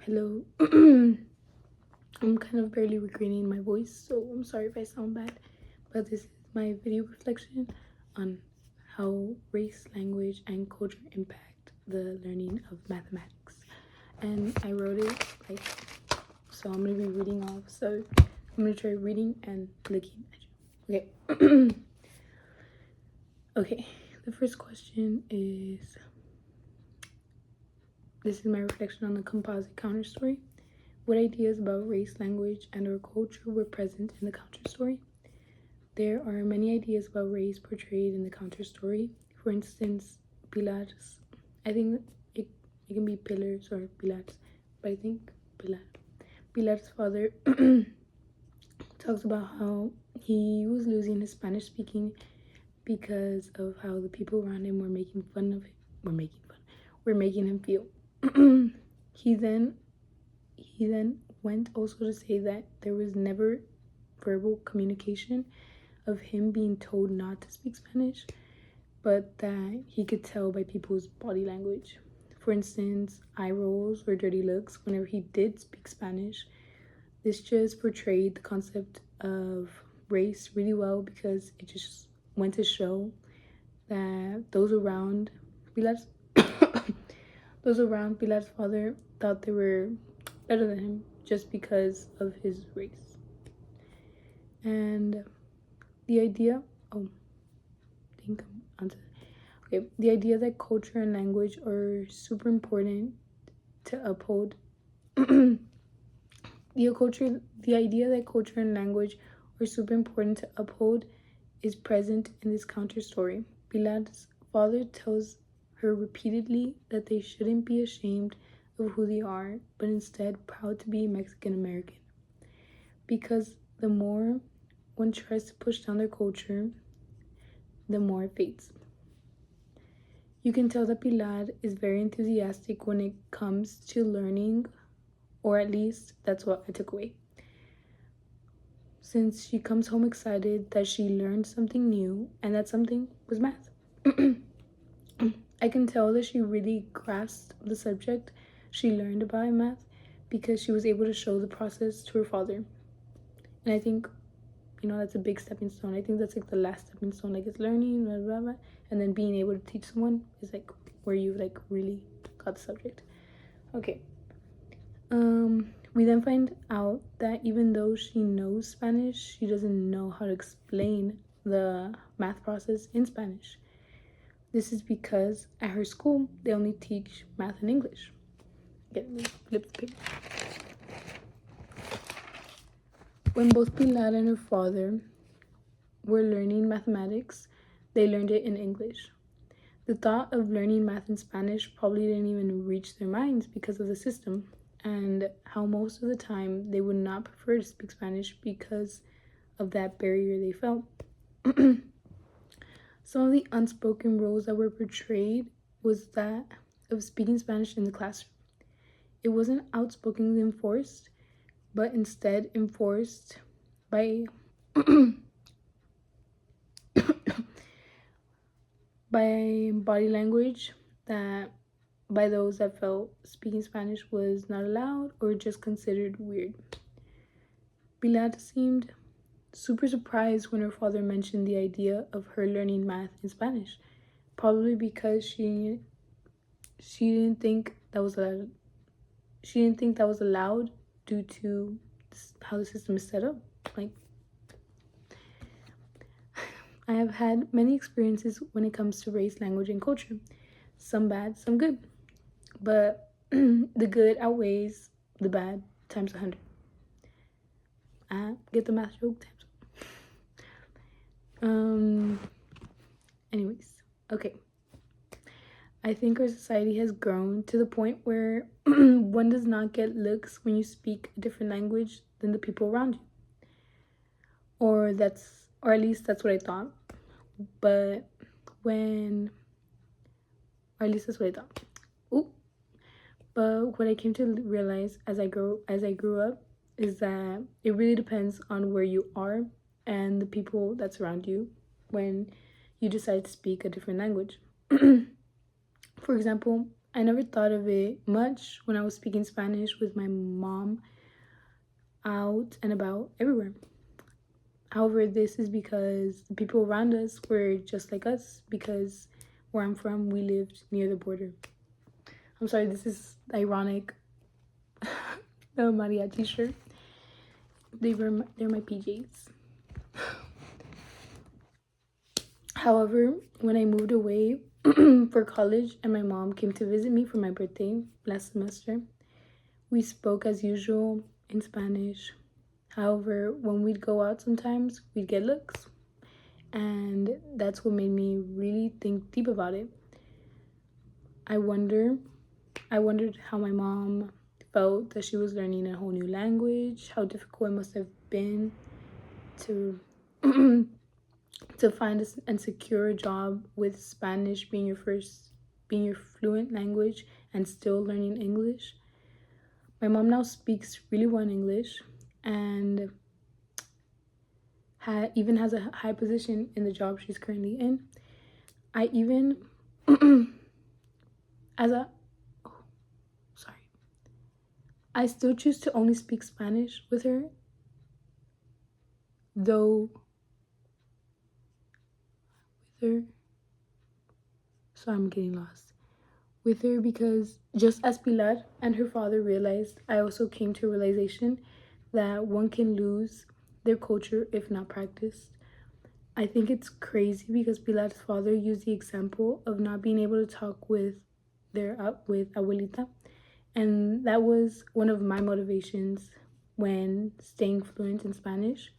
Hello. I'm kind of barely regaining my voice, so I'm sorry if I sound bad. But this is my video reflection on how race, language, and culture impact the learning of mathematics. And I wrote it so I'm gonna be reading off. So I'm gonna try reading and looking at you. Okay. Okay. The first question is. This is my reflection on the composite counter story. What ideas about race, language, and or culture were present in the counter story? There are many ideas about race portrayed in the counter story. For instance, Pilar's, I think it can be Pillars or Pilar's, but I think Pilar. Pilar's father talks about how he was losing his Spanish speaking because of how the people around him were making fun of him. Were making him feel. He then went also to say that there was never verbal communication of him being told not to speak Spanish, but that he could tell by people's body language. For instance, eye rolls or dirty looks whenever he did speak Spanish. This just portrayed the concept of race really well because it just went to show that those around Pilar's father thought they were better than him just because of his race. And the idea, the idea that culture and language are super important to uphold. The idea that culture and language are super important to uphold is present in this counter story. Pilar's father tells her repeatedly that they shouldn't be ashamed of who they are, but instead proud to be Mexican American. Because the more one tries to push down their culture, the more it fades. You can tell that Pilar is very enthusiastic when it comes to learning, or at least that's what I took away. Since she comes home excited that she learned something new, and that something was math. I can tell that she really grasped the subject she learned about in math because she was able to show the process to her father. And I think, that's a big stepping stone. I think that's like the last stepping stone. Like, it's learning, blah, blah, blah, and then being able to teach someone is like where you like really got the subject. Okay. We then find out that even though she knows Spanish, she doesn't know how to explain the math process in Spanish. This is because at her school, they only teach math and English. Get me, flip the page. When both Pilar and her father were learning mathematics, they learned it in English. The thought of learning math in Spanish probably didn't even reach their minds because of the system, and how most of the time they would not prefer to speak Spanish because of that barrier they felt. Some of the unspoken rules that were portrayed was that of speaking Spanish in the classroom. It wasn't outspokenly enforced, but instead enforced by by body language, that by those that felt speaking Spanish was not allowed or just considered weird. Pilar seemed super surprised when her father mentioned the idea of her learning math in Spanish, probably because she didn't think that was allowed. She didn't think that was allowed due to how the system is set up. Like, I have had many experiences when it comes to race, language, and culture. Some bad, some good. But the good outweighs the bad times 100. Get the math joke times. Anyways, okay. I think our society has grown to the point where one does not get looks when you speak a different language than the people around you. Or at least that's what I thought. But what I came to realize as I grew up is that it really depends on where you are and the people that surround you when you decide to speak a different language. For example, I never thought of it much when I was speaking Spanish with my mom out and about everywhere. However, this is because the people around us were just like us, because where I'm from, we lived near the border. I'm sorry, this is ironic. The mariachi shirt. They're my PJs. However, when I moved away for college and my mom came to visit me for my birthday last semester, we spoke as usual in Spanish. However, when we'd go out sometimes, we'd get looks. And that's what made me really think deep about it. I wondered how my mom felt that she was learning a whole new language, how difficult it must have been to to find and secure a job with Spanish being your fluent language and still learning English. My mom now speaks really well in English and even has a high position in the job she's currently in. I even I still choose to only speak Spanish with her, though so I'm getting lost. With her, because just as Pilar and her father realized, I also came to a realization that one can lose their culture if not practiced. I think it's crazy because Pilar's father used the example of not being able to talk with abuelita, and that was one of my motivations when staying fluent in Spanish,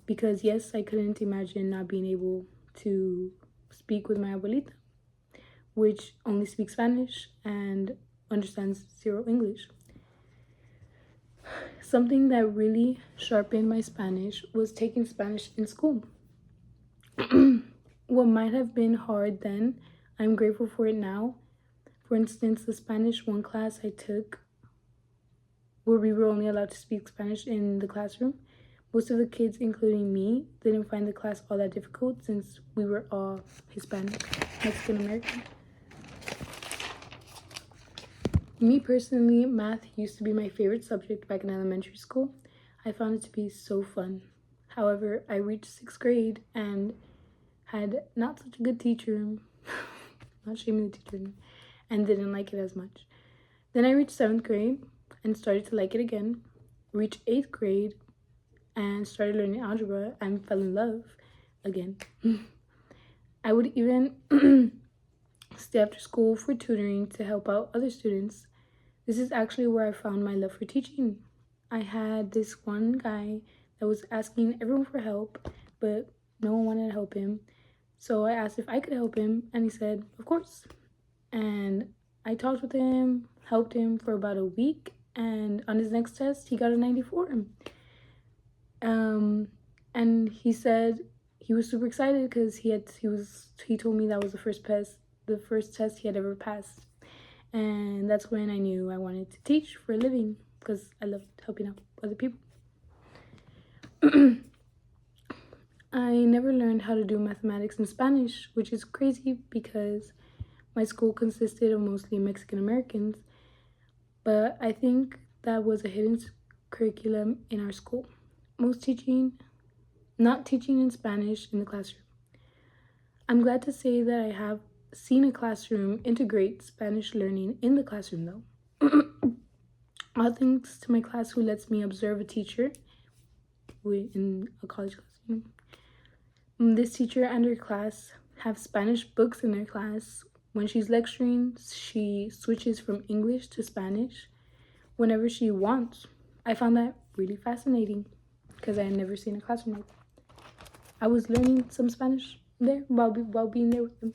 because yes, I couldn't imagine not being able to speak with my abuelita, which only speaks Spanish and understands zero English. Something that really sharpened my Spanish was taking Spanish in school. What might have been hard then, I'm grateful for it now. For instance, the Spanish 1 class I took, where we were only allowed to speak Spanish in the classroom, most of the kids, including me, didn't find the class all that difficult since we were all Hispanic, Mexican American. Me personally, math used to be my favorite subject back in elementary school. I found it to be so fun. However, I reached 6th grade and had not such a good teacher, not shaming the teacher, and didn't like it as much. Then I reached 7th grade and started to like it again, reached 8th grade and started learning algebra and fell in love again. I would even stay after school for tutoring to help out other students. This is actually where I found my love for teaching. I had this one guy that was asking everyone for help, but no one wanted to help him. So I asked if I could help him, and he said, of course. And I talked with him, helped him for about a week, and on his next test, he got a 94. And he said he was super excited because he told me that was the first test he had ever passed. And that's when I knew I wanted to teach for a living, because I loved helping out other people. I never learned how to do mathematics in Spanish, which is crazy because my school consisted of mostly Mexican Americans, but I think that was a hidden curriculum in our school. Not teaching in Spanish in the classroom. I'm glad to say that I have seen a classroom integrate Spanish learning in the classroom though. All thanks to my class who lets me observe a teacher in a college classroom. This teacher and her class have Spanish books in their class. When she's lecturing, she switches from English to Spanish whenever she wants. I found that really fascinating because I had never seen a classroom like that. I was learning some Spanish there while being there with them.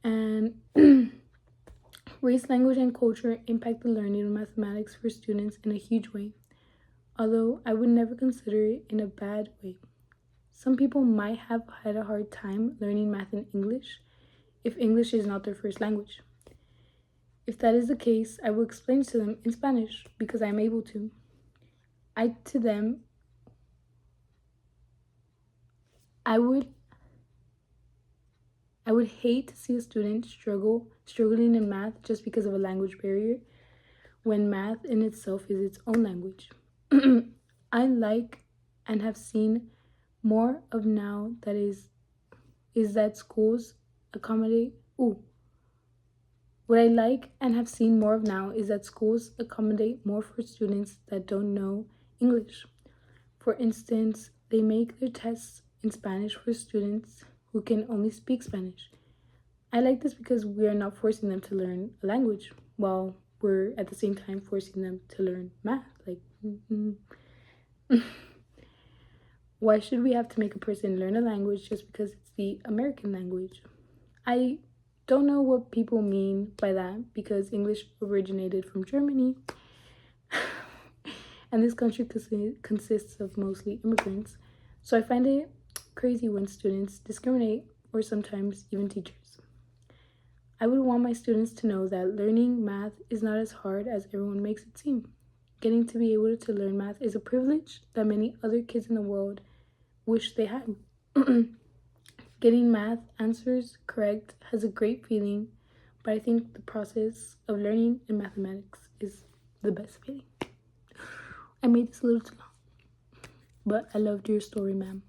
And race, language, and culture impact the learning of mathematics for students in a huge way, although I would never consider it in a bad way. Some people might have had a hard time learning math in English if English is not their first language. If that is the case, I will explain to them in Spanish because I am able to. I would I would hate to see a student struggling in math just because of a language barrier, when math in itself is its own language. I like and have seen more of now that is that schools accommodate ooh what I like and have seen more of now is that schools accommodate more for students that don't know English. For instance, they make their tests in Spanish for students who can only speak Spanish. I like this because we are not forcing them to learn a language while we're at the same time forcing them to learn math. Like, why should we have to make a person learn a language just because it's the American language? I don't know what people mean by that because English originated from Germany and this country consists of mostly immigrants. So I find it crazy when students discriminate or sometimes even teachers. I would want my students to know that learning math is not as hard as everyone makes it seem. Getting to be able to learn math is a privilege that many other kids in the world wish they had. Getting math answers correct has a great feeling, but I think the process of learning in mathematics is the best feeling. I made this a little too long, but I loved your story, ma'am.